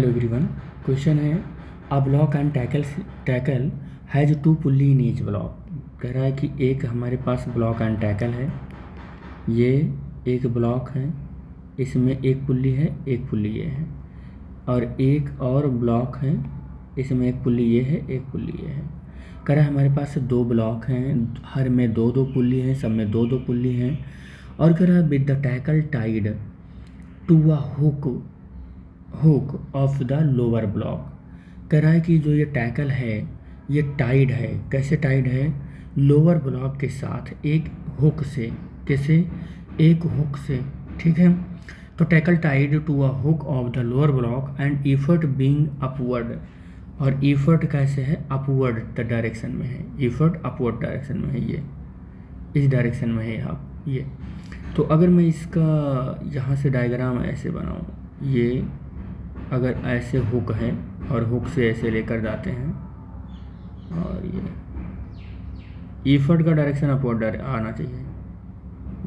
Hello everyone. Question है a block and tackle has to pulley in each block. कह रहा है कि एक हमारे पास ब्लॉक एंड टैकल है, ये एक ब्लॉक है, इसमें एक पुल्ली है, एक पुल्ली ये है, और एक और ब्लॉक है, इसमें एक पुल्ली ये है, एक पुल्ली ये है। कह रहा है हमारे पास दो ब्लॉक हैं, हर में दो दो पुल्ली हैं, सब में दो दो पुल्ली हैं, और कह रहा है with the tackle tied to a hook of the lower block. कह रहा है कि जो ये टैकल है ये टाइड है। कैसे टाइड है? लोअर ब्लॉक के साथ एक हुक से। कैसे? एक हुक से। ठीक है, तो tackle tied to a hook of the lower block and effort being upward. और इफर्ट कैसे है? अपवर्ड द डायरेक्शन में है। इफर्ट अपवर्ड डायरेक्शन में है, ये इस डायरेक्शन में है आप ये। तो अगर मैं इसका यहाँ से डायग्राम ऐसे बनाऊँ, ये अगर ऐसे हुक है और हुक से ऐसे लेकर जाते हैं, और ये इफर्ट का डायरेक्शन अपवर्ड आना चाहिए,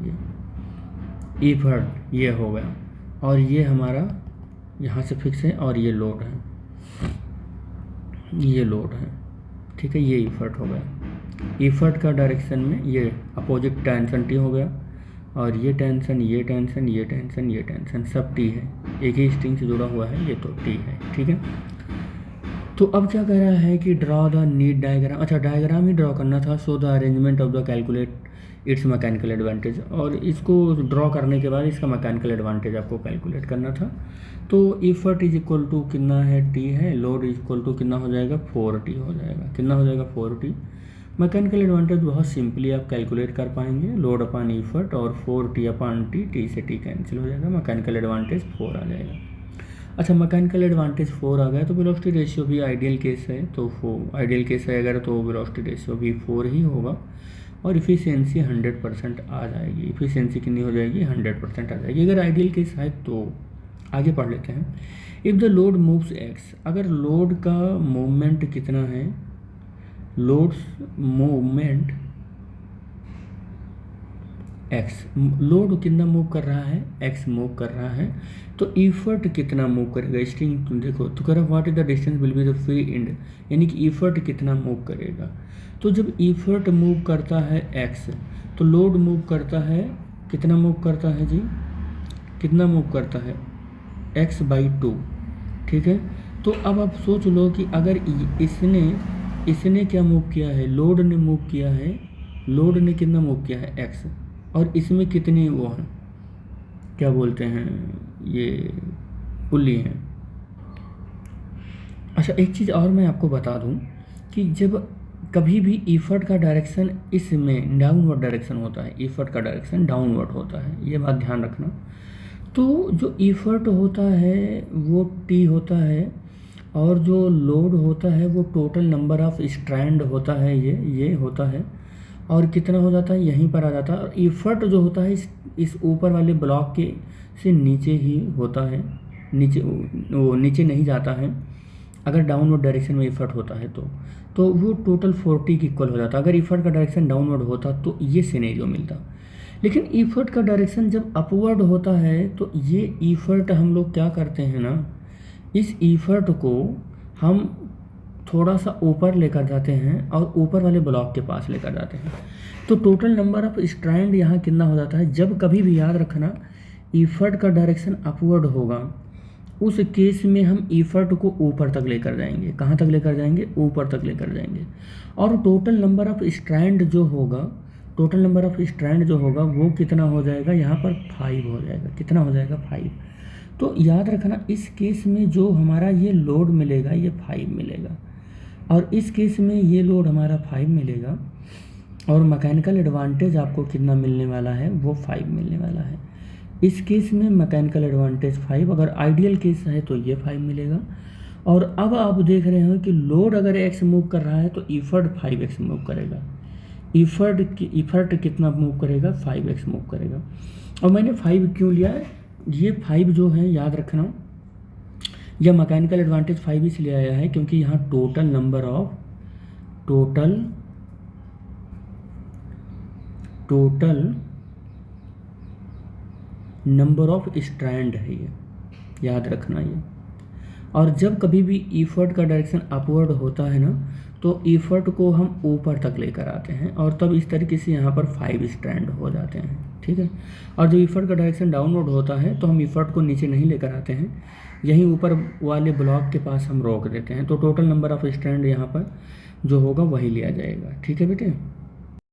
ये इफर्ट ये हो गया, और ये हमारा यहाँ से फिक्स है, और ये लोड है, ये लोड है। ठीक है, ये इफर्ट हो गया। इफर्ट का डायरेक्शन में ये अपोजिट टेंशन टी हो गया, और ये टेंशन, ये टेंशन, ये टेंशन, ये टेंशन सब टी है, एक ही स्ट्रिंग से जुड़ा हुआ है, ये तो टी है। ठीक है, तो अब क्या कह रहा है कि ड्रॉ द नीड डायग्राम। अच्छा, डायग्राम ही ड्रॉ करना था। So the arrangement of the calculate its mechanical advantage, और इसको ड्रॉ करने के बाद इसका मैकेनिकल एडवांटेज आपको कैलकुलेट करना था। तो इफर्ट इज इक्वल टू कितना है? टी है। लोड इज इक्वल टू कितना हो जाएगा? 4t हो जाएगा। कितना हो जाएगा? 4t। मैकेनिकल एडवांटेज बहुत सिंपली आप कैलकुलेट कर पाएंगे, लोड अपॉन इफर्ट और 4t अपॉन टी, टी से टी कैंसिल हो जाएगा, मैकेनिकल एडवांटेज 4 आ जाएगा। अच्छा, मैकेनिकल एडवांटेज 4 आ गया तो वेलोसिटी रेशियो भी आइडियल केस है, तो आइडियल केस है अगर, तो वेलोसिटी रेशियो भी 4 ही होगा, और इफ़िशियंसी 100% आ जाएगी। इफ़िशियंसी कितनी हो जाएगी? 100% आ जाएगी अगर आइडियल केस है। तो आगे पढ़ लेते हैं। If the load moves x, अगर लोड का मूवमेंट कितना है? लोड्स मूवमेंट एक्स, लोड कितना मूव कर रहा है? एक्स मूव कर रहा है, तो इफर्ट कितना मूव करेगा? स्ट्रिंग देखो तो कह रहा what is the distance will be the free and, यानी कि इफर्ट कितना मूव करेगा। तो जब इफर्ट मूव करता है एक्स, तो लोड मूव करता है, कितना मूव करता है जी? कितना मूव करता है? x/2। ठीक है, तो अब आप सोच लो कि अगर इसने क्या मूव किया है? लोड ने मूव किया है, लोड ने कितना मूव किया है? x, और इसमें कितने वो हैं, क्या बोलते हैं, ये पुल्ली हैं। अच्छा, एक चीज़ और मैं आपको बता दूं कि जब कभी भी इफर्ट का डायरेक्शन इसमें डाउनवर्ड डायरेक्शन होता है, इफर्ट का डायरेक्शन डाउनवर्ड होता है, ये बात ध्यान रखना। तो जो इफर्ट होता है वो टी होता है, और जो लोड होता है वो टोटल नंबर ऑफ स्ट्रैंड होता है, ये होता है, और कितना हो जाता है? यहीं पर आ जाता है। और इफर्ट जो होता है इस ऊपर वाले ब्लॉक के से नीचे ही होता है, नीचे वो नीचे नहीं जाता है अगर डाउनवर्ड डायरेक्शन में इफर्ट होता है तो वो टोटल 40 के इक्वल हो जाता। अगर इफर्ट का डायरेक्शन डाउनवर्ड होता तो ये सिनेरियो मिलता, लेकिन इफर्ट का डायरेक्शन जब अपवर्ड होता है तो ये इफर्ट हम लोग क्या करते हैं ना, इस इफर्ट को हम थोड़ा सा ऊपर लेकर जाते हैं और ऊपर वाले ब्लॉक के पास लेकर जाते हैं, तो टोटल नंबर ऑफ स्ट्रैंड यहाँ कितना हो जाता है? जब कभी भी याद रखना इफर्ट का डायरेक्शन अपवर्ड होगा, उस केस में हम इफर्ट को ऊपर तक लेकर जाएंगे। कहाँ तक लेकर जाएंगे? ऊपर तक लेकर जाएंगे, और टोटल नंबर ऑफ स्ट्रैंड जो होगा, टोटल नंबर ऑफ स्ट्रैंड जो होगा वो कितना हो जाएगा? यहाँ पर 5 हो जाएगा। कितना हो जाएगा? 5। तो याद रखना इस केस में जो हमारा ये लोड मिलेगा ये 5 मिलेगा, और इस केस में ये लोड हमारा 5 मिलेगा, और मैकेनिकल एडवांटेज आपको कितना मिलने वाला है? वो 5 मिलने वाला है। इस केस में मैकेनिकल एडवांटेज 5, अगर आइडियल केस है तो ये 5 मिलेगा। और अब आप देख रहे हो कि लोड अगर x मूव कर रहा है तो इफर्ट 5x मूव करेगा। इफर्ट कितना मूव करेगा? 5x मूव करेगा। और मैंने 5 क्यों लिया है? ये 5 जो है याद रखना, यह मैकेनिकल एडवांटेज 5 इसलिए आया है क्योंकि यहाँ टोटल नंबर ऑफ स्ट्रैंड है, ये याद रखना ये। और जब कभी भी ईफर्ट का डायरेक्शन अपवर्ड होता है ना, तो ईफर्ट को हम ऊपर तक लेकर आते हैं और तब इस तरीके से यहाँ पर 5 स्ट्रैंड हो जाते हैं, ठीक है। और जब ईफर्ट का डायरेक्शन डाउनवर्ड होता है तो हम ईफर्ट को नीचे नहीं लेकर आते हैं, यहीं ऊपर वाले ब्लॉक के पास हम रोक देते हैं, तो टोटल नंबर ऑफ स्ट्रैंड यहाँ पर जो होगा वही लिया जाएगा, ठीक है बेटे।